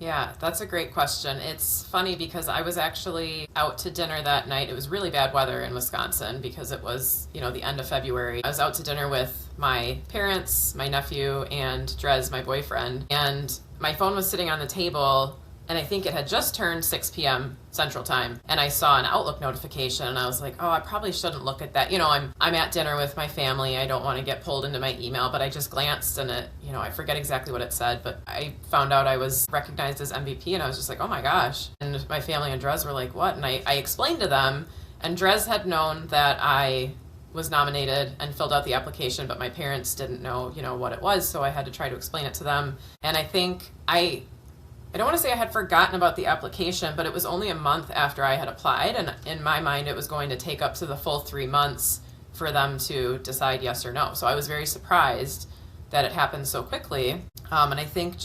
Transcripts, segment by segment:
Yeah, that's a great question. It's funny because I was actually out to dinner that night. It was really bad weather in Wisconsin because it was, the end of February. I was out to dinner with my parents, my nephew, and Drez, my boyfriend. And my phone was sitting on the table, and I think it had just turned 6 p.m. Central Time, and I saw an Outlook notification, and I was like, oh, I probably shouldn't look at that. I'm at dinner with my family. I don't want to get pulled into my email, but I just glanced, and it, I forget exactly what it said, but I found out I was recognized as MVP, and I was just like, oh my gosh. And my family and Drez were like, what? And I explained to them, and Drez had known that I was nominated and filled out the application, but my parents didn't know, what it was, so I had to try to explain it to them. And I think I don't want to say I had forgotten about the application, but it was only a month after I had applied, and in my mind it was going to take up to the full 3 months for them to decide yes or no. So I was very surprised that it happened so quickly, and I think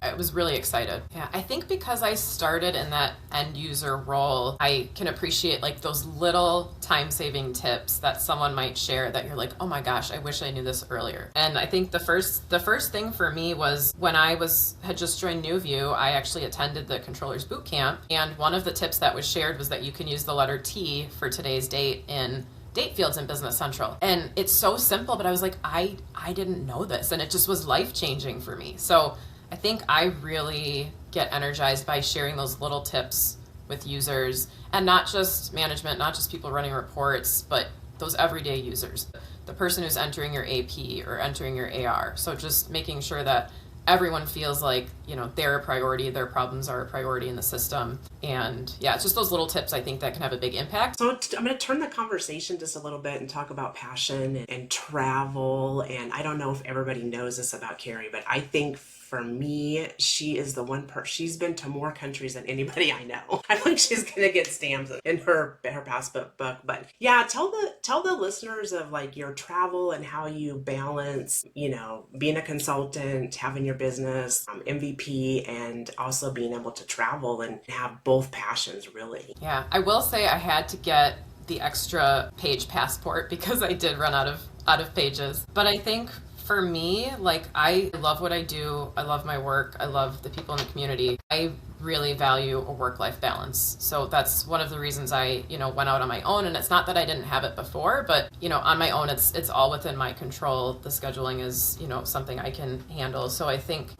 I was really excited. Yeah, I think because I started in that end user role, I can appreciate like those little time-saving tips that someone might share that you're like, oh my gosh, I wish I knew this earlier. And I think the first thing for me was when I had just joined NewView, I actually attended the Controllers Boot Camp, and one of the tips that was shared was that you can use the letter T for today's date in date fields in Business Central. And it's so simple, but I was like, I didn't know this, and it just was life-changing for me. So I think I really get energized by sharing those little tips with users, and not just management, not just people running reports, but those everyday users, the person who's entering your AP or entering your AR. So just making sure that everyone feels like, they're a priority, their problems are a priority in the system. And yeah, it's just those little tips I think that can have a big impact. So I'm going to turn the conversation just a little bit and talk about passion and travel. And I don't know if everybody knows this about Cari, but I think for me, she is the one she's been to more countries than anybody I know. I think she's gonna get stamps in her passport book. But yeah, tell the listeners of like your travel and how you balance, being a consultant, having your business, MVP, and also being able to travel and have both passions really. Yeah, I will say I had to get the extra page passport because I did run out of pages. But I think for me, like, I love what I do. I love my work. I love the people in the community. I really value a work-life balance. So that's one of the reasons I, went out on my own. And it's not that I didn't have it before, but, on my own, it's all within my control. The scheduling is, something I can handle. So I think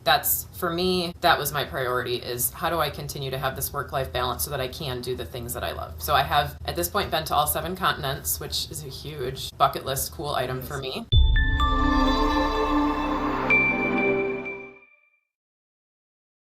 for me, that was my priority, is how do I continue to have this work-life balance so that I can do the things that I love. So I have, at this point, been to all 7 continents, which is a huge bucket list cool item for me.